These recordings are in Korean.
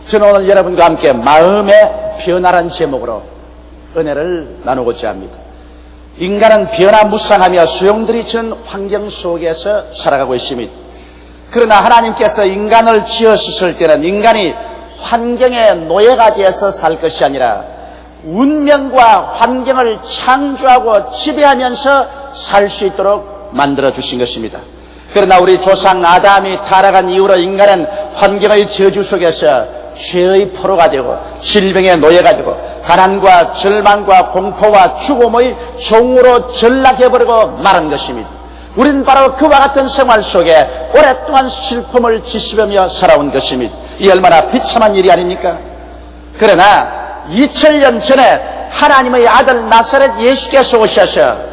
저는 오늘 여러분과 함께 마음의 변화라는 제목으로 은혜를 나누고자 합니다. 인간은 변화무쌍하며 소용돌이치는 환경 속에서 살아가고 있습니다. 그러나 하나님께서 인간을 지으셨을 때는 인간이 환경의 노예가 되어서 살 것이 아니라 운명과 환경을 창조하고 지배하면서 살 수 있도록 만들어주신 것입니다. 그러나 우리 조상 아담이 타락한 이후로 인간은 환경의 저주 속에서 죄의 포로가 되고 질병의 노예가 되고 가난과 절망과 공포와 죽음의 종으로 전락해버리고 말한 것입니다. 우리는 바로 그와 같은 생활 속에 오랫동안 슬픔을 깃씹으며 살아온 것입니다. 이 얼마나 비참한 일이 아닙니까? 그러나 2000년 전에 하나님의 아들 나사렛 예수께서 오셔서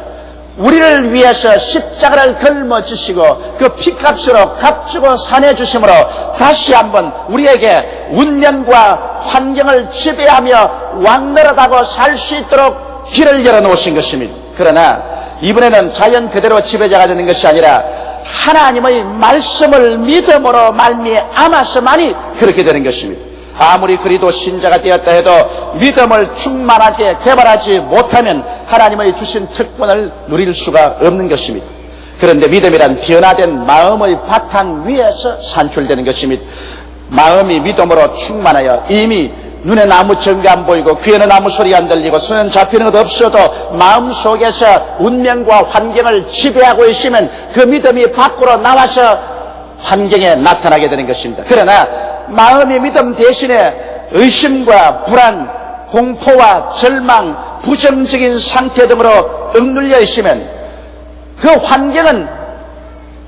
우리를 위해서 십자가를 걸머지시고 그 피값으로 값주고 산해주심으로 다시 한번 우리에게 운명과 환경을 지배하며 왕노릇하고 살 수 있도록 길을 열어놓으신 것입니다. 그러나 이번에는 자연 그대로 지배자가 되는 것이 아니라 하나님의 말씀을 믿음으로 말미암아서만이 그렇게 되는 것입니다. 아무리 그리도 신자가 되었다 해도 믿음을 충만하게 개발하지 못하면 하나님의 주신 특권을 누릴 수가 없는 것입니다. 그런데 믿음이란 변화된 마음의 바탕 위에서 산출되는 것입니다. 마음이 믿음으로 충만하여 이미 눈에는 아무 증거 안 보이고 귀에는 아무 소리 안 들리고 손은 잡히는 것 없어도 마음속에서 운명과 환경을 지배하고 있으면 그 믿음이 밖으로 나와서 환경에 나타나게 되는 것입니다. 그러나 마음의 믿음 대신에 의심과 불안, 공포와 절망, 부정적인 상태 등으로 억눌려 있으면 그 환경은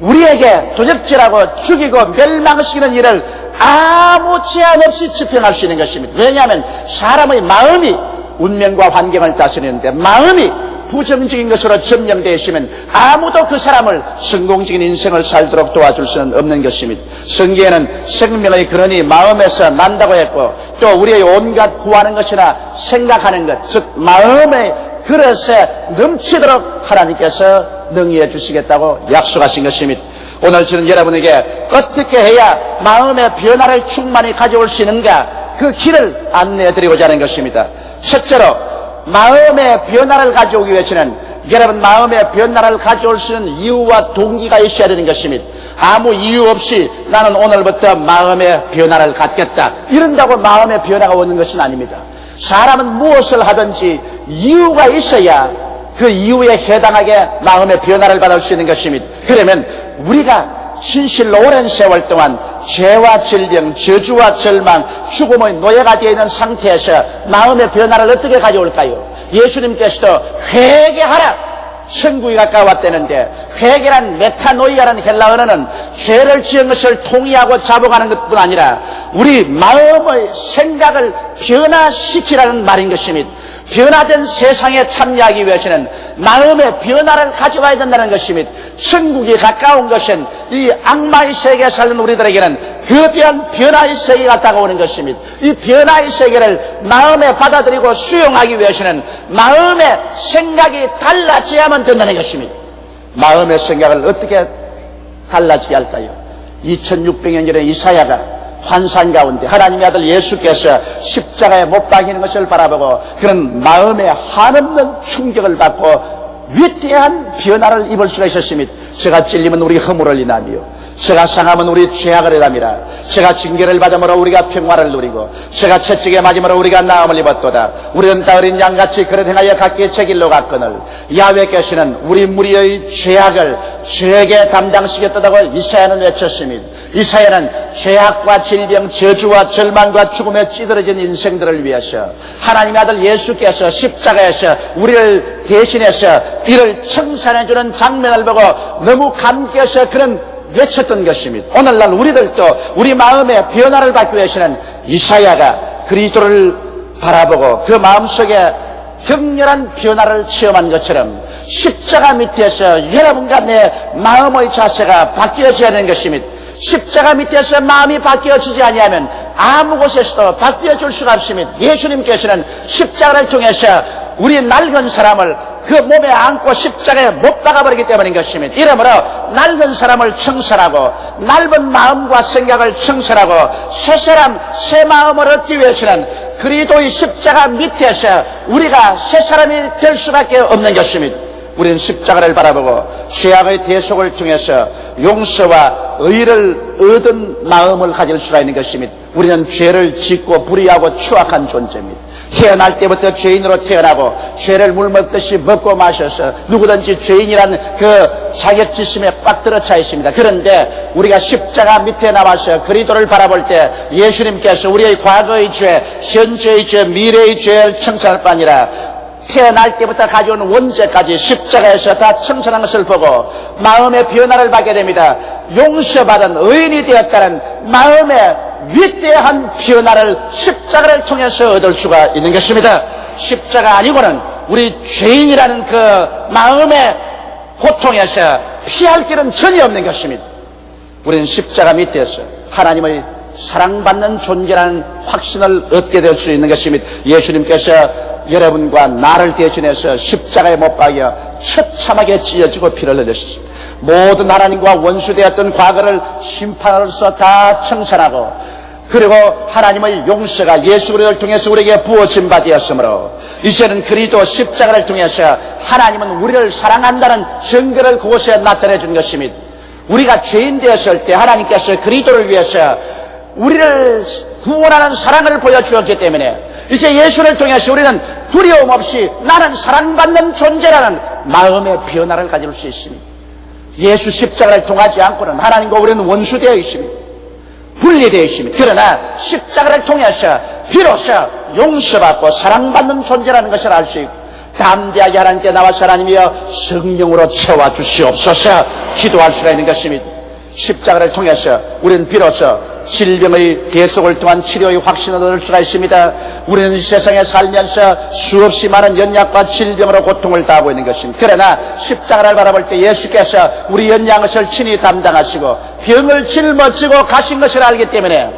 우리에게 도적질하고 죽이고 멸망시키는 일을 아무 제한 없이 집행할 수 있는 것입니다. 왜냐하면 사람의 마음이 운명과 환경을 다스리는데 마음이 부정적인 것으로 점령되어 있으면 아무도 그 사람을 성공적인 인생을 살도록 도와줄 수는 없는 것입니다. 성경에는 생명의 근원이 마음에서 난다고 했고 또 우리의 온갖 구하는 것이나 생각하는 것, 즉 마음의 그릇에 넘치도록 하나님께서 능히해 주시겠다고 약속하신 것입니다. 오늘 저는 여러분에게 어떻게 해야 마음의 변화를 충만히 가져올 수 있는가 그 길을 안내해 드리고자 하는 것입니다. 첫째로 마음의 변화를 가져오기 위해서는 여러분 마음의 변화를 가져올 수 있는 이유와 동기가 있어야 되는 것입니다. 아무 이유 없이 나는 오늘부터 마음의 변화를 갖겠다 이런다고 마음의 변화가 오는 것은 아닙니다. 사람은 무엇을 하든지 이유가 있어야 그 이유에 해당하게 마음의 변화를 받을 수 있는 것입니다. 그러면 우리가 진실로 오랜 세월 동안 죄와 질병, 저주와 절망, 죽음의 노예가 되어 있는 상태에서 마음의 변화를 어떻게 가져올까요? 예수님께서도 회개하라! 천국이 가까웠다는데 회개란 메타노이아라는 헬라 언어는 죄를 지은 것을 통의하고 잡아가는 것뿐 아니라 우리 마음의 생각을 변화시키라는 말인 것입니다. 변화된 세상에 참여하기 위해서는 마음의 변화를 가져와야 된다는 것입니다. 천국이 가까운 것은 이 악마의 세계에 사는 우리들에게는 거대한 변화의 세계가 다가오는 것입니다. 이 변화의 세계를 마음에 받아들이고 수용하기 위해서는 마음의 생각이 달라져야만 된다는 것입니다. 마음의 생각을 어떻게 달라지게 할까요? 2600년 전에 이사야가 환상 가운데 하나님의 아들 예수께서 십자가에 못 박히는 것을 바라보고 그런 마음에 한없는 충격을 받고 위대한 변화를 입을 수가 있었습니다. 제가 찔리면 우리 허물을 인하며 제가 상하면 우리 죄악을 인함이라. 제가 징계를 받음으로 우리가 평화를 누리고 제가 채찍에 맞음으로 우리가 나음을 입었도다. 우리는 다 어린 양같이 그릇 행하여 각기 제 길로 갔거늘 야훼께서는 우리 무리의 죄악을 저에게 담당시켰다고 이사야는 외쳤습니다. 이사야는 죄악과 질병, 저주와 절망과 죽음에 찌들어진 인생들을 위해서 하나님의 아들 예수께서 십자가에서 우리를 대신해서 이를 청산해주는 장면을 보고 너무 감격해서 그런 외쳤던 것입니다. 오늘날 우리들도 우리 마음의 변화를 받기 위해서는 이사야가 그리스도를 바라보고 그 마음속에 격렬한 변화를 체험한 것처럼 십자가 밑에서 여러분과 내 마음의 자세가 바뀌어져야 되는 것입니다. 십자가 밑에서 마음이 바뀌어지지 아니하면 아무 곳에서도 바뀌어질 수가 없습니다. 예수님께서는 십자가를 통해서 우리 낡은 사람을 그 몸에 안고 십자가에 못 박아버리기 때문인 것입니다. 이러므로 낡은 사람을 청산하고 낡은 마음과 생각을 청산하고 새 사람 새 마음을 얻기 위해서는 그리스도의 십자가 밑에서 우리가 새 사람이 될 수밖에 없는 것입니다. 우리는 십자가를 바라보고 죄악의 대속을 통해서 용서와 의를 얻은 마음을 가질 수가 있는 것입니다. 우리는 죄를 짓고 불의하고 추악한 존재입니다. 태어날 때부터 죄인으로 태어나고 죄를 물 먹듯이 먹고 마셔서 누구든지 죄인이라는 그 자격지심에 꽉 들어차 있습니다. 그런데 우리가 십자가 밑에 나와서 그리스도를 바라볼 때 예수님께서 우리의 과거의 죄, 현재의 죄, 미래의 죄를 청산할 뿐 아니라 태어날 때부터 가져온 원죄까지 십자가에서 다 청산한 것을 보고 마음의 변화를 받게 됩니다. 용서받은 의인이 되었다는 마음의 위대한 변화를 십자가를 통해서 얻을 수가 있는 것입니다. 십자가 아니고는 우리 죄인이라는 그 마음의 고통에서 피할 길은 전혀 없는 것입니다. 우리는 십자가 밑에서 하나님의 사랑받는 존재라는 확신을 얻게 될 수 있는 것입니다. 예수님께서 여러분과 나를 대신해서 십자가에 못 박여 처참하게 찢어지고 피를 흘렸습니다. 모든 하나님과 원수되었던 과거를 심판으로서 다 청산하고 그리고 하나님의 용서가 예수 그리스도를 통해서 우리에게 부어진 바 되었으므로 이제는 그리스도 십자가를 통해서 하나님은 우리를 사랑한다는 증거를 그곳에 나타내 준 것입니다. 우리가 죄인 되었을 때 하나님께서 그리스도를 위해서 우리를 구원하는 사랑을 보여주었기 때문에 이제 예수를 통해서 우리는 두려움 없이 나는 사랑받는 존재라는 마음의 변화를 가질 수 있습니다. 예수 십자가를 통하지 않고는 하나님과 우리는 원수되어 있습니다. 분리되어 있습니다. 그러나 십자가를 통해서 비로소 용서받고 사랑받는 존재라는 것을 알 수 있고 담대하게 하나님께 나와서 하나님이여 성령으로 채워주시옵소서 기도할 수가 있는 것입니다. 십자가를 통해서 우리는 비로소 질병의 대속을 통한 치료의 확신을 얻을 수가 있습니다. 우리는 이 세상에 살면서 수없이 많은 연약과 질병으로 고통을 당하고 있는 것입니다. 그러나 십자가를 바라볼 때 예수께서 우리 연약한 것을 친히 담당하시고 병을 짊어지고 가신 것을 알기 때문에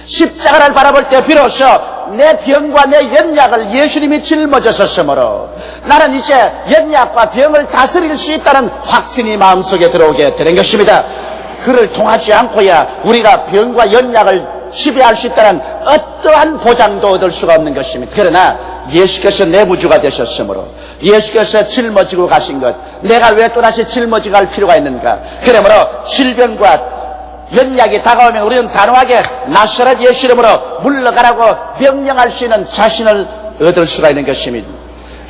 십자가를 바라볼 때 비로소 내 병과 내 연약을 예수님이 짊어졌으므로 나는 이제 연약과 병을 다스릴 수 있다는 확신이 마음속에 들어오게 되는 것입니다. 그를 통하지 않고야 우리가 병과 연약을 지배할 수 있다는 어떠한 보장도 얻을 수가 없는 것입니다. 그러나 예수께서 내부주가 되셨으므로 예수께서 짊어지고 가신 것 내가 왜 또다시 짊어지고 갈 필요가 있는가. 그러므로 질병과 연약이 다가오면 우리는 단호하게 나사렛 예수 이름으로 물러가라고 명령할 수 있는 자신을 얻을 수가 있는 것입니다.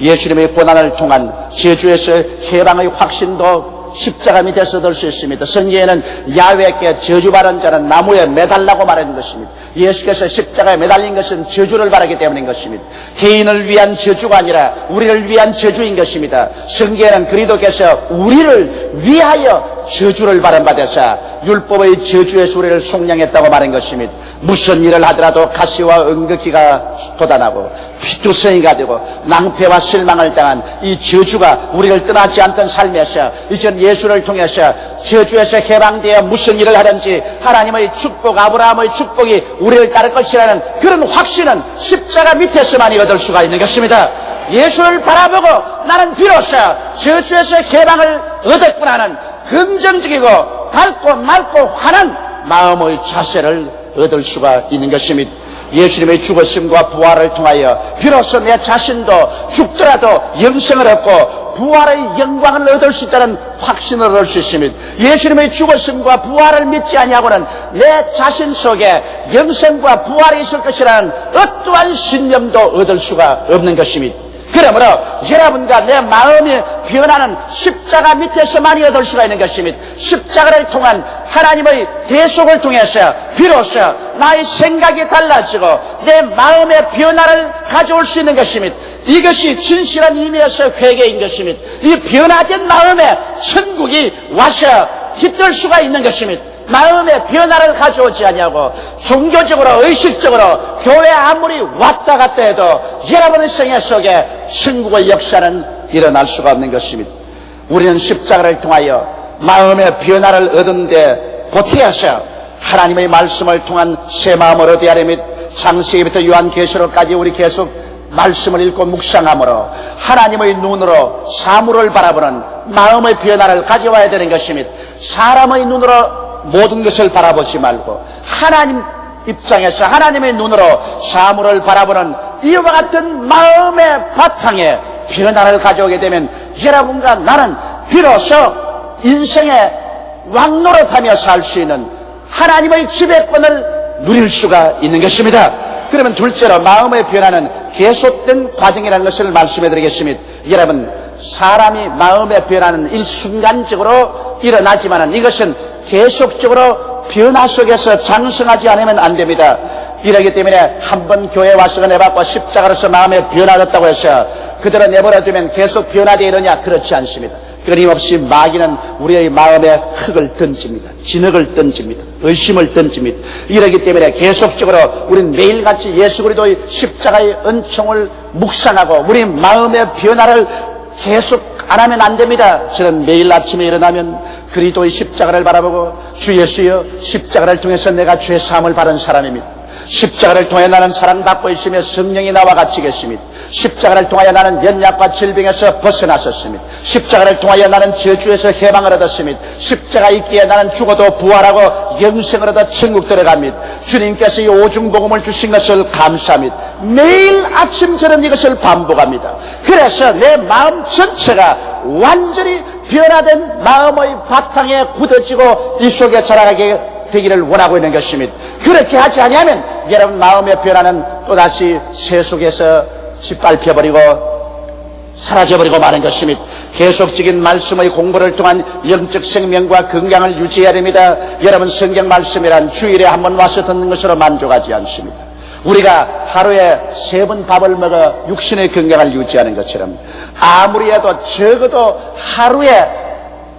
예수님의 고난을 통한 제주에서 해방의 확신도 십자가 밑에서 얻을 수 있습니다. 성경에는 야훼께 저주받은 자는 나무에 매달라고 말하는 것입니다. 예수께서 십자가에 매달린 것은 저주를 바라기 때문인 것입니다. 개인을 위한 저주가 아니라 우리를 위한 저주인 것입니다. 성경에는 그리스도께서 우리를 위하여 저주를 받은 바 되사 율법의 저주에서 우리를 속량했다고 말한 것입니다. 무슨 일을 하더라도 가시와 응극기가 돋아나고 피투성이가 되고 낭패와 실망을 당한 이 저주가 우리를 떠나지 않던 삶에서 이젠 예수를 통해서 저주에서 해방되어 무슨 일을 하든지 하나님의 축복, 아브라함의 축복이 우리를 따를 것이라는 그런 확신은 십자가 밑에서만이 얻을 수가 있는 것입니다. 예수를 바라보고 나는 비로소 저주에서 해방을 얻었구나 하는 긍정적이고 밝고 맑고 환한 마음의 자세를 얻을 수가 있는 것입니다. 예수님의 죽으심과 부활을 통하여 비로소 내 자신도 죽더라도 영생을 얻고 부활의 영광을 얻을 수 있다는 확신을 얻을 수 있습니다. 예수님의 죽으심과 부활을 믿지 아니하고는 내 자신 속에 영생과 부활이 있을 것이라는 어떠한 신념도 얻을 수가 없는 것입니다. 그러므로 여러분과 내 마음이 변하는 십자가 밑에서만이 얻을 수가 있는 것입니다. 십자가를 통한 하나님의 대속을 통해서 비로소 나의 생각이 달라지고 내 마음의 변화를 가져올 수 있는 것입니다. 이것이 진실한 의미에서 회개인 것입니다. 이 변화된 마음에 천국이 와서 깃들 수가 있는 것입니다. 마음의 변화를 가져오지 아니하고 종교적으로 의식적으로 교회 아무리 왔다 갔다 해도 여러분의 생애 속에 천국의 역사는 일어날 수가 없는 것입니다. 우리는 십자가를 통하여 마음의 변화를 얻는데 보태어서 하나님의 말씀을 통한 새 마음을 얻어야 됩니다. 창세기부터 요한계시록까지 우리 계속 말씀을 읽고 묵상함으로 하나님의 눈으로 사물을 바라보는 마음의 변화를 가져와야 되는 것입니다. 사람의 눈으로 모든 것을 바라보지 말고 하나님 입장에서 하나님의 눈으로 사물을 바라보는 이와 같은 마음의 바탕에 변화를 가져오게 되면 여러분과 나는 비로소 인생의 왕노릇하며 살 수 있는 하나님의 지배권을 누릴 수가 있는 것입니다. 그러면 둘째로 마음의 변화는 계속된 과정이라는 것을 말씀해 드리겠습니다. 여러분, 사람이 마음의 변화는 일순간적으로 일어나지만 이것은 계속적으로 변화 속에서 장성하지 않으면 안 됩니다. 이러기 때문에 한번 교회 와서 내받고 십자가로서 마음에 변화됐다고 해서 그대로 내버려두면 계속 변화되어 이러냐? 그렇지 않습니다. 끊임없이 마귀는 우리의 마음에 흙을 던집니다. 진흙을 던집니다. 의심을 던집니다. 이러기 때문에 계속적으로 우리는 매일같이 예수 그리스도의 십자가의 은총을 묵상하고 우리 마음의 변화를 계속 안 하면 안 됩니다. 저는 매일 아침에 일어나면 그리스도의 십자가를 바라보고 주 예수여 십자가를 통해서 내가 죄 사함을 받은 사람입니다. 십자가를 통해 나는 사랑받고 있으며 성령이 나와 같이 계십니다. 십자가를 통하여 나는 연약과 질병에서 벗어났었습니다. 십자가를 통하여 나는 저주에서 해방을 얻었습니다. 십자가 있기에 나는 죽어도 부활하고 영생을 얻어 천국 들어갑니다. 주님께서 이 오중복음을 주신 것을 감사합니다. 매일 아침 저는 이것을 반복합니다. 그래서 내 마음 전체가 완전히 변화된 마음의 바탕에 굳어지고 이 속에 자라가게 되기를 원하고 있는 것입니다. 그렇게 하지 아니하면 여러분 마음의 변화는 또다시 세속에서 짓밟혀버리고 사라져버리고 마는 것입니다. 계속적인 말씀의 공부를 통한 영적 생명과 건강을 유지해야 됩니다. 여러분 성경 말씀이란 주일에 한 번 와서 듣는 것으로 만족하지 않습니다. 우리가 하루에 3번 밥을 먹어 육신의 건강을 유지하는 것처럼 아무리 해도 적어도 하루에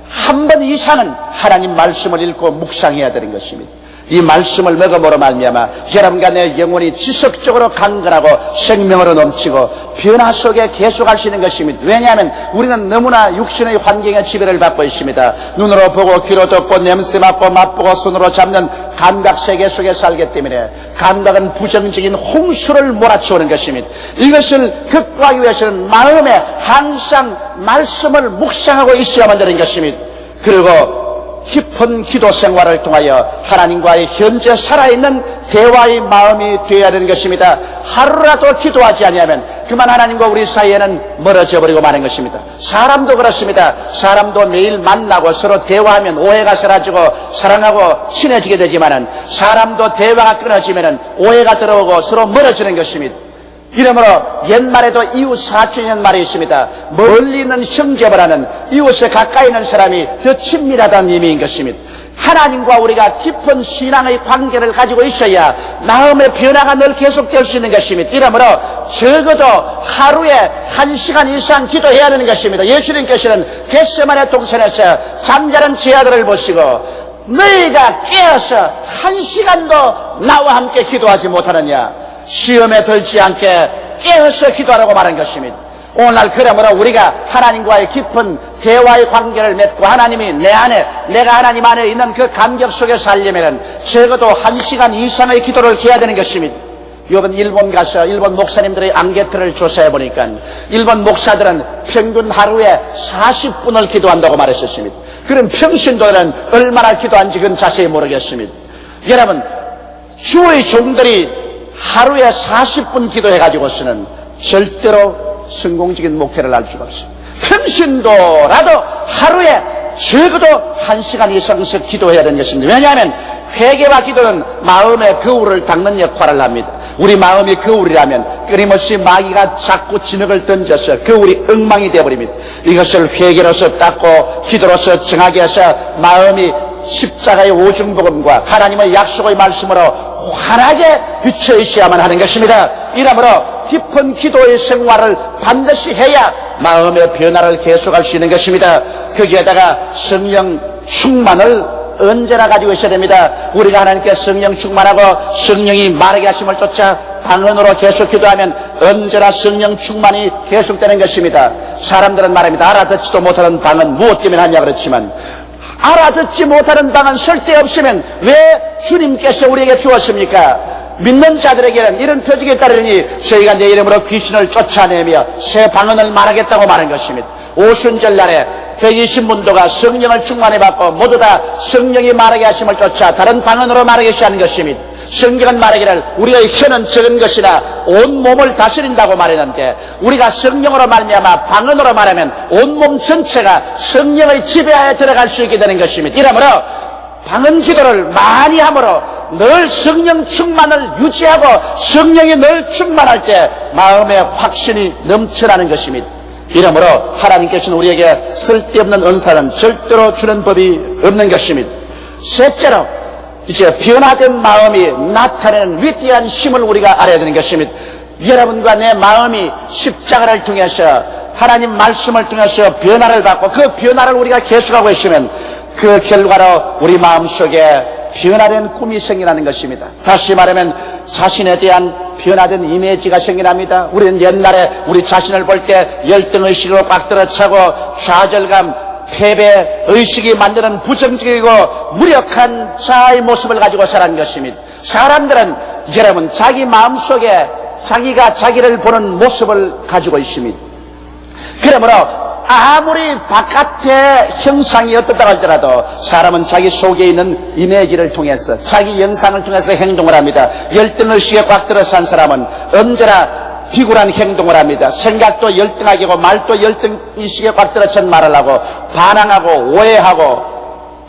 한 번 이상은 하나님 말씀을 읽고 묵상해야 되는 것입니다. 이 말씀을 먹음으로 말미암아 여러분과 내 영혼이 지속적으로 강건하고 생명으로 넘치고 변화 속에 계속할 수 있는 것입니다. 왜냐하면 우리는 너무나 육신의 환경에 지배를 받고 있습니다. 눈으로 보고 귀로 듣고 냄새 맡고 맛보고 손으로 잡는 감각세계 속에 살기 때문에 감각은 부정적인 홍수를 몰아치우는 것입니다. 이것을 극복하기 위해서는 마음에 항상 말씀을 묵상하고 있어야만 되는 것입니다. 그리고 깊은 기도 생활을 통하여 하나님과의 현재 살아있는 대화의 마음이 되어야 되는 것입니다. 하루라도 기도하지 아니하면 그만 하나님과 우리 사이에는 멀어져 버리고 마는 것입니다. 사람도 그렇습니다. 사람도 매일 만나고 서로 대화하면 오해가 사라지고 사랑하고 친해지게 되지만은 사람도 대화가 끊어지면은 오해가 들어오고 서로 멀어지는 것입니다. 이러므로 옛말에도 이웃 사촌이라는 말이 있습니다. 멀리 있는 형제보다는 이웃에 가까이 있는 사람이 더 친밀하다는 의미인 것입니다. 하나님과 우리가 깊은 신앙의 관계를 가지고 있어야 마음의 변화가 늘 계속될 수 있는 것입니다. 이러므로 적어도 하루에 1시간 이상 기도해야 되는 것입니다. 예수님께서는 겟세마네 동산에서 잠자는 제 아들을 보시고 너희가 깨어서 1시간도 나와 함께 기도하지 못하느냐, 시험에 들지 않게 깨어서 기도하라고 말한 것입니다. 오늘날 그러므로 우리가 하나님과의 깊은 대화의 관계를 맺고 하나님이 내 안에 내가 하나님 안에 있는 그 감격 속에 살려면 적어도 1시간 이상의 기도를 해야 되는 것입니다. 이번 일본 가서 일본 목사님들의 앙케트를 조사해 보니까 일본 목사들은 평균 하루에 40분을 기도한다고 말했었습니다. 그럼 평신도는 얼마나 기도한지 그건 자세히 모르겠습니다. 여러분, 주의 종들이 하루에 40분 기도해가지고서는 절대로 성공적인 목회를 할 수가 없어요. 평신도라도 하루에 적어도 1시간 이상씩 기도해야 되는 것입니다. 왜냐하면 회개와 기도는 마음의 거울을 닦는 역할을 합니다. 우리 마음이 거울이라면 끊임없이 마귀가 자꾸 진흙을 던져서 거울이 엉망이 되어버립니다. 이것을 회개로서 닦고 기도로서 정하게 해서 마음이 십자가의 오중복음과 하나님의 약속의 말씀으로 환하게 비쳐 있어야만 하는 것입니다. 이러므로 깊은 기도의 생활을 반드시 해야 마음의 변화를 계속할 수 있는 것입니다. 거기에다가 성령 충만을 언제나 가지고 있어야 됩니다. 우리가 하나님께 성령 충만하고 성령이 말하게 하심을 쫓아 방언으로 계속 기도하면 언제나 성령 충만이 계속되는 것입니다. 사람들은 말합니다. 알아듣지도 못하는 방언 무엇 때문에 하냐 그렇지만 알아듣지 못하는 방언 쓸데없으면 왜 주님께서 우리에게 주었습니까? 믿는 자들에게는 이런 표적이 따르니 저희가 내 이름으로 귀신을 쫓아내며 새 방언을 말하겠다고 말한 것입니다. 오순절 날에 120문도가 성령을 충만해 받고 모두 다 성령이 말하게 하심을 쫓아 다른 방언으로 말하게 하는 것입니다. 성경은 말하기를 우리의 혀는 적은 것이나 온 몸을 다스린다고 말했는데 우리가 성령으로 말미암아 방언으로 말하면 온몸 전체가 성령의 지배하에 들어갈 수 있게 되는 것입니다. 이러므로 방언 기도를 많이 함으로 늘 성령 충만을 유지하고 성령이 늘 충만할 때 마음의 확신이 넘쳐나는 것입니다. 이러므로 하나님께서는 우리에게 쓸데없는 은사는 절대로 주는 법이 없는 것입니다. 셋째로 이제 변화된 마음이 나타내는 위대한 힘을 우리가 알아야 되는 것입니다. 여러분과 내 마음이 십자가를 통해서 하나님 말씀을 통해서 변화를 받고 그 변화를 우리가 계속하고 있으면 그 결과로 우리 마음속에 변화된 꿈이 생겨나는 것입니다. 다시 말하면 자신에 대한 변화된 이미지가 생겨납니다. 우리는 옛날에 우리 자신을 볼 때 열등의식으로 꽉 들어차고 좌절감, 패배의식이 만드는 부정적이고 무력한 자아의 모습을 가지고 살아가는 것입니다. 사람들은 여러분 자기 마음속에 자기가 자기를 보는 모습을 가지고 있습니다. 그러므로 아무리 바깥의 형상이 어떻다고 할지라도 사람은 자기 속에 있는 이미지를 통해서 자기 영상을 통해서 행동을 합니다. 열등의식에 꽉 들어 산 사람은 언제나 비굴한 행동을 합니다. 생각도 열등하게 하고 말도 열등의식에 꽉 들어 찬 말을 하고 반항하고 오해하고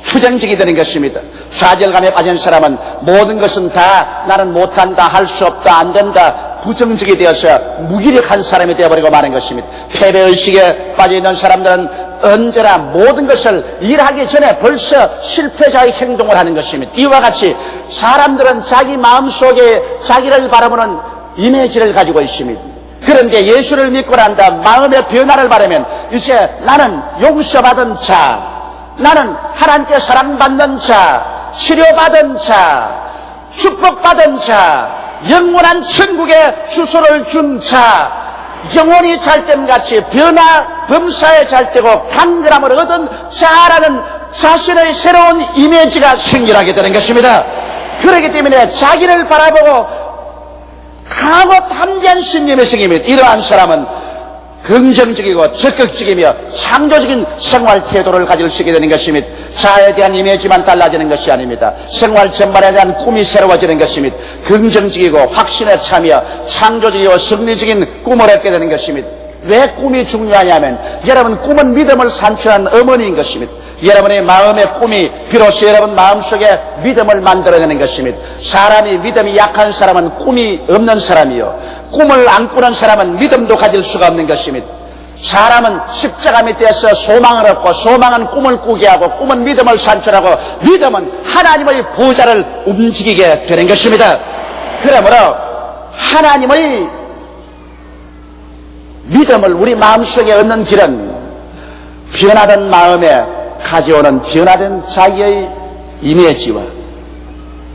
부정적이 되는 것입니다. 좌절감에 빠진 사람은 모든 것은 다 나는 못한다, 할 수 없다, 안 된다, 부정적이 되어서 무기력한 사람이 되어버리고 마는 것입니다. 패배의식에 빠져있는 사람들은 언제나 모든 것을 일하기 전에 벌써 실패자의 행동을 하는 것입니다. 이와 같이 사람들은 자기 마음속에 자기를 바라보는 이미지를 가지고 있습니다. 그런데 예수를 믿고 난 다음 마음의 변화를 바라면 이제 나는 용서받은 자, 나는 하나님께 사랑받는 자, 치료받은 자, 축복받은 자, 영원한 천국의 주소를 준 자, 영혼이 잘됨같이 변화 범사에 잘되고 강건함을 얻은 자라는 자신의 새로운 이미지가 생겨나게 되는 것입니다. 그렇기 때문에 자기를 바라보고 강하고 담대한 신념이 생깁니다. 이러한 사람은 긍정적이고 적극적이며 창조적인 생활 태도를 가질 수 있게 되는 것입니다. 자아에 대한 이미지만 달라지는 것이 아닙니다. 생활 전반에 대한 꿈이 새로워지는 것입니다. 긍정적이고 확신에 차며 창조적이고 승리적인 꿈을 얻게 되는 것입니다. 왜 꿈이 중요하냐면 여러분 꿈은 믿음을 산출하는 어머니인 것입니다. 여러분의 마음의 꿈이 비로소 여러분 마음속에 믿음을 만들어내는 것입니다. 사람이 믿음이 약한 사람은 꿈이 없는 사람이요, 꿈을 안 꾸는 사람은 믿음도 가질 수가 없는 것입니다. 사람은 십자가 밑에서 소망을 얻고 소망은 꿈을 꾸게 하고 꿈은 믿음을 산출하고 믿음은 하나님의 보좌를 움직이게 되는 것입니다. 그러므로 하나님의 믿음을 우리 마음속에 얻는 길은 변화된 마음에 가져오는 변화된 자기의 이미지와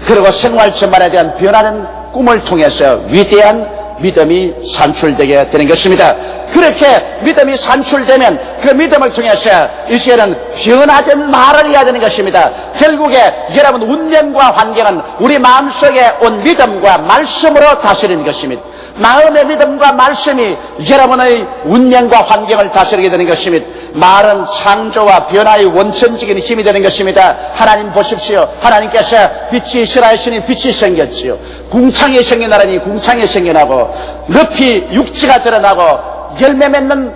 그리고 생활 전반에 대한 변화된 꿈을 통해서 위대한 믿음이 산출되게 되는 것입니다. 그렇게 믿음이 산출되면 그 믿음을 통해서 이제는 변화된 말을 해야 되는 것입니다. 결국에 여러분 운명과 환경은 우리 마음속에 온 믿음과 말씀으로 다스리는 것입니다. 마음의 믿음과 말씀이 여러분의 운명과 환경을 다스리게 되는 것입니다. 말은 창조와 변화의 원천적인 힘이 되는 것입니다. 하나님 보십시오. 하나님께서 빛이 있으라 하시니 빛이 생겼지요. 궁창이 생겨나라니 궁창이 생겨나고 높이 육지가 드러나고 열매 맺는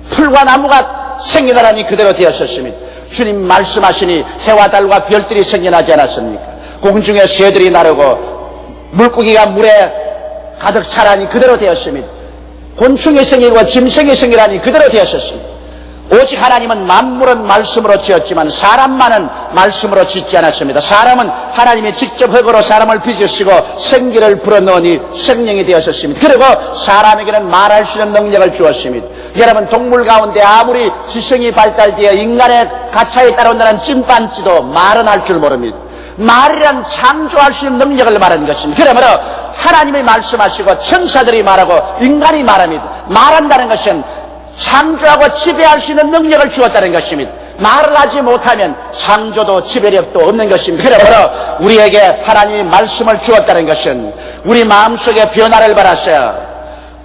풀과 나무가 생겨나라니 그대로 되었었습니다. 주님 말씀하시니 해와 달과 별들이 생겨나지 않았습니까? 공중에 새들이 나르고 물고기가 물에 가득 차라니 그대로 되었습니다. 곤충이 생기고 짐승이 생기라니 그대로 되었었습니다. 오직 하나님은 만물은 말씀으로 지었지만 사람만은 말씀으로 짓지 않았습니다. 사람은 하나님이 직접 흙으로 사람을 빚으시고 생기를 불어넣으니 생명이 되었었습니다. 그리고 사람에게는 말할 수 있는 능력을 주었습니다. 여러분 동물 가운데 아무리 지성이 발달되어 인간의 가차에 따라온다는 찐빤지도 말은 할 줄 모릅니다. 말이란 창조할 수 있는 능력을 말하는 것입니다. 그러므로 하나님이 말씀하시고 천사들이 말하고 인간이 말합니다. 말한다는 것은 창조하고 지배할 수 있는 능력을 주었다는 것입니다. 말을 하지 못하면 창조도 지배력도 없는 것입니다. 그러므로 우리에게 하나님이 말씀을 주었다는 것은 우리 마음속에 변화를 바라서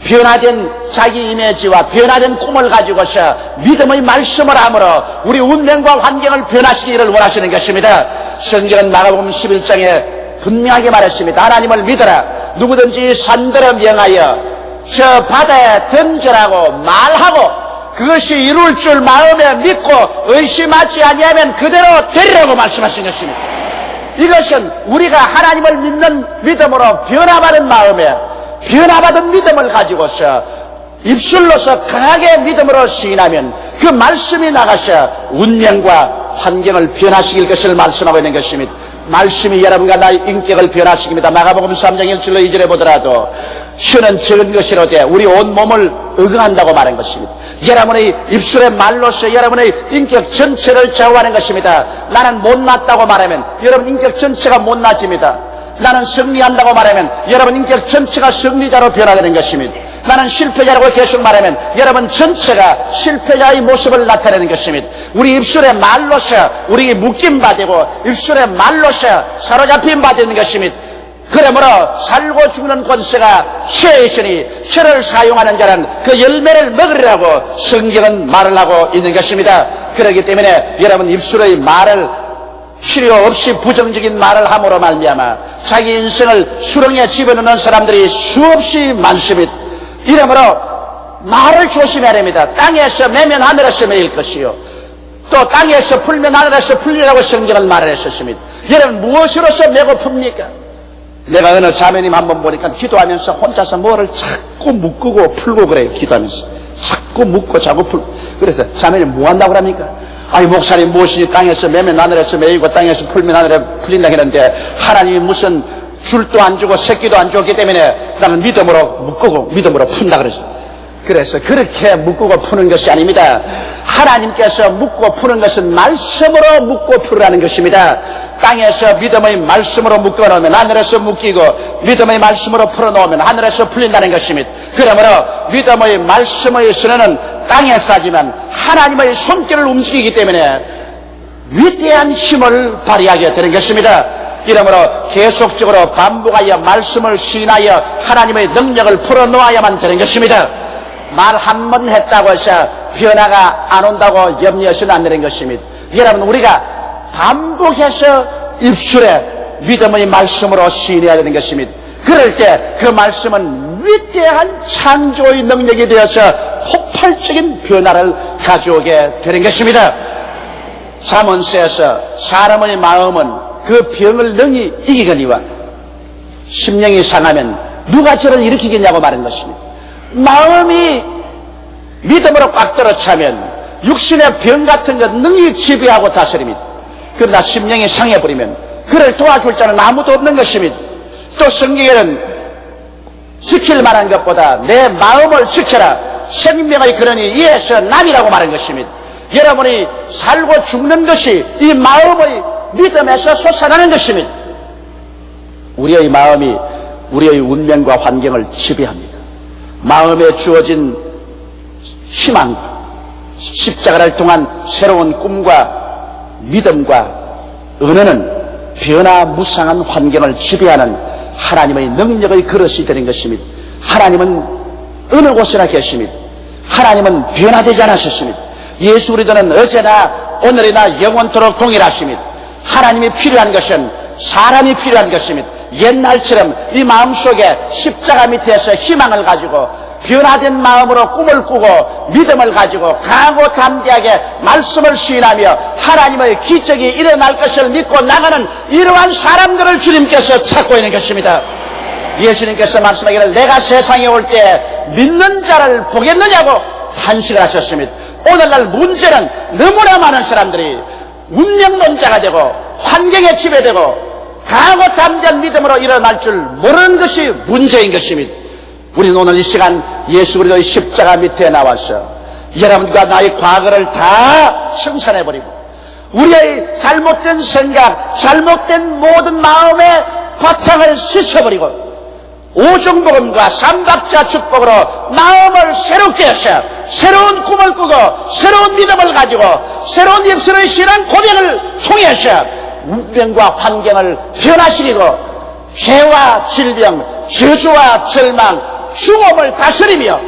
변화된 자기 이미지와 변화된 꿈을 가지고서 믿음의 말씀을 함으로 우리 운명과 환경을 변화시키기를 원하시는 것입니다. 성경은 마가복음 11장에 분명하게 말했습니다. 하나님을 믿어라. 누구든지 산들어 명하여 저 바다에 던져라고 말하고 그것이 이룰 줄 마음에 믿고 의심하지 아니하면 그대로 되리라고 말씀하신 것입니다. 이것은 우리가 하나님을 믿는 믿음으로 변화받은 마음에 변화받은 믿음을 가지고서 입술로서 강하게 믿음으로 시인하면 그 말씀이 나가서 운명과 환경을 변화시킬 것을 말씀하고 있는 것입니다. 말씀이 여러분과 나의 인격을 변화시킵니다. 마가복음 3장 1절로 2절에 보더라도 혀는 적은 것이로되 우리 온 몸을 의거한다고 말한 것입니다. 여러분의 입술의 말로서 여러분의 인격 전체를 좌우하는 것입니다. 나는 못났다고 말하면 여러분 인격 전체가 못나집니다. 나는 승리한다고 말하면 여러분 인격 전체가 승리자로 변화되는 것입니다. 나는 실패자라고 계속 말하면 여러분 전체가 실패자의 모습을 나타내는 것입니다. 우리 입술의 말로서 우리 묶임받고 입술의 말로서 사로잡힘 받는 것입니다. 그러므로 살고 죽는 권세가 혀에 있으니 혀를 사용하는 자는 그 열매를 먹으리라고 성경은 말을 하고 있는 것입니다. 그렇기 때문에 여러분 입술의 말을 필요 없이 부정적인 말을 함으로 말미암아 자기 인생을 수렁에 집어넣는 사람들이 수없이 많습니다. 이러므로 말을 조심해야 됩니다. 땅에서 매면 하늘에서 매일 것이요 또 땅에서 풀면 하늘에서 풀리라고 성경을 말을 했었습니다. 여러분 무엇으로서 매고 풉니까? 내가 어느 자매님 한번 보니까 기도하면서 혼자서 뭐를 자꾸 묶고 풀고 그래요. 기도하면서 자꾸 묶고 자꾸 풀고. 그래서 자매님 뭐 한다고 합니까? 아이 목사님 무엇이 땅에서 매면 하늘에서 매이고 땅에서 풀면 하늘에 풀린다 했는데 하나님이 무슨 줄도 안 주고 새끼도 안 줬기 때문에 나는 믿음으로 묶고 믿음으로 푼다 그래서 그렇게 묶고 푸는 것이 아닙니다. 하나님께서 묶고 푸는 것은 말씀으로 묶고 풀으라는 것입니다. 땅에서 믿음의 말씀으로 묶어놓으면 하늘에서 묶이고 믿음의 말씀으로 풀어놓으면 하늘에서 풀린다는 것입니다. 그러므로 믿음의 말씀의 선언은 땅에 싸지만 하나님의 손길을 움직이기 때문에 위대한 힘을 발휘하게 되는 것입니다. 이러므로 계속적으로 반복하여 말씀을 시인하여 하나님의 능력을 풀어놓아야만 되는 것입니다. 말 한 번 했다고 해서 변화가 안 온다고 염려하시면 안 되는 것입니다. 여러분 우리가 반복해서 입술에 믿음의 말씀으로 시인해야 되는 것입니다. 그럴 때 그 말씀은 위대한 창조의 능력이 되어서 폭발적인 변화를 가져오게 되는 것입니다. 잠언서에서 사람의 마음은 그 병을 능히 이기거니와 심령이 상하면 누가 저를 일으키겠냐고 말한 것입니다. 마음이 믿음으로 꽉 들어차면 육신의 병 같은 것 능히 지배하고 다스립니다. 그러나 심령이 상해버리면 그를 도와줄 자는 아무도 없는 것입니다. 또 성경에는 지킬 만한 것보다 내 마음을 지켜라. 생명의 근원이 이에서 남이라고 말한 것입니다. 여러분이 살고 죽는 것이 이 마음의 믿음에서 솟아나는 것입니다. 우리의 마음이 우리의 운명과 환경을 지배합니다. 마음에 주어진 희망과 십자가를 통한 새로운 꿈과 믿음과 은혜는 변화무쌍한 환경을 지배하는 하나님의 능력의 그릇이 되는 것입니다. 하나님은 어느 곳에나 계십니다. 하나님은 변화되지 않으셨습니다. 예수 그리스도는 어제나 오늘이나 영원토록 동일하십니다. 하나님이 필요한 것은 사람이 필요한 것입니다. 옛날처럼 이 마음속에 십자가 밑에서 희망을 가지고 변화된 마음으로 꿈을 꾸고 믿음을 가지고 강하고 담대하게 말씀을 시인하며 하나님의 기적이 일어날 것을 믿고 나가는 이러한 사람들을 주님께서 찾고 있는 것입니다. 예수님께서 말씀하기를 내가 세상에 올 때 믿는 자를 보겠느냐고 탄식을 하셨습니다. 오늘날 문제는 너무나 많은 사람들이 운명론자가 되고 환경에 지배되고 강하고 담대한 믿음으로 일어날 줄 모르는 것이 문제인 것입니다. 우리는 오늘 이 시간 예수 그리스도의 십자가 밑에 나와서 여러분과 나의 과거를 다 청산해버리고 우리의 잘못된 생각, 잘못된 모든 마음의 바탕을 씻어버리고 오종복음과 삼박자 축복으로 마음을 새롭게 하셔 새로운 꿈을 꾸고 새로운 믿음을 가지고 새로운 입술의 신앙 고백을 통해서 운명과 환경을 변화시키고 죄와 질병, 저주와 절망, 죽음을 다스리며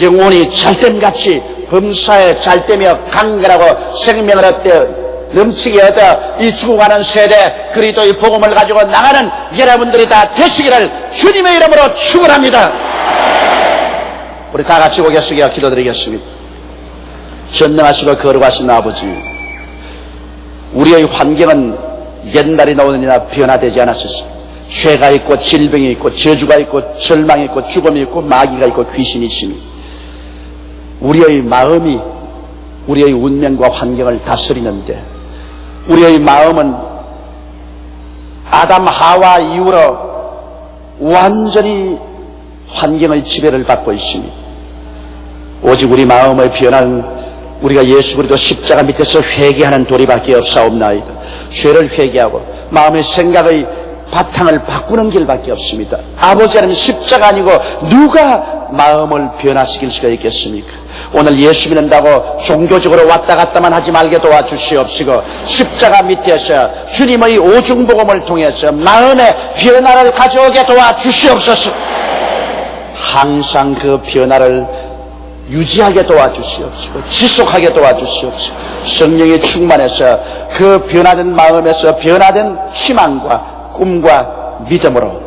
영혼이 잘됨같이 범사에 잘되며 강건하고 생명을 얻되 넘치게 얻어 이 죽어가는 세대 그리스도의 복음을 가지고 나가는 여러분들이 다 되시기를 주님의 이름으로 축원합니다. 우리 다 같이 고개 숙여 기도드리겠습니다. 전능하시고 거룩하신 아버지, 우리의 환경은 옛날이나 오늘이나 변화되지 않았습니다. 죄가 있고 질병이 있고 저주가 있고 절망이 있고 죽음이 있고 마귀가 있고 귀신이 있으니 우리의 마음이 우리의 운명과 환경을 다스리는데 우리의 마음은 아담 하와 이후로 완전히 환경의 지배를 받고 있습니다. 오직 우리 마음의 변화는 우리가 예수 그리스도 십자가 밑에서 회개하는 도리밖에 없사옵나이다. 죄를 회개하고 마음의 생각의 바탕을 바꾸는 길밖에 없습니다. 아버지 하나님, 십자가 아니고 누가 마음을 변화시킬 수가 있겠습니까? 오늘 예수 믿는다고 종교적으로 왔다 갔다만 하지 말게 도와주시옵시고 십자가 밑에서 주님의 오중복음을 통해서 마음의 변화를 가져오게 도와주시옵소서. 항상 그 변화를 유지하게 도와주시옵시고 지속하게 도와주시옵시고 성령이 충만해서 그 변화된 마음에서 변화된 희망과 꿈과 믿음으로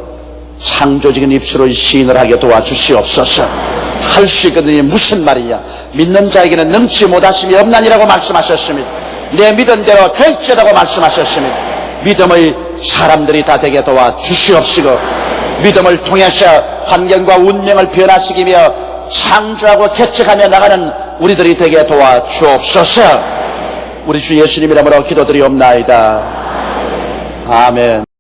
창조적인 입술을 시인을 하게 도와주시옵소서. 할 수 있거든요. 무슨 말이냐? 믿는 자에게는 능치 못하심이 없나니라고 말씀하셨습니다. 내 믿은 대로 될지라고 말씀하셨습니다. 믿음의 사람들이 다 되게 도와주시옵시고 믿음을 통해서 환경과 운명을 변화시키며 창조하고 개척하며 나가는 우리들이 되게 도와주옵소서. 우리 주 예수님 이름으로 기도드리옵나이다. 아멘.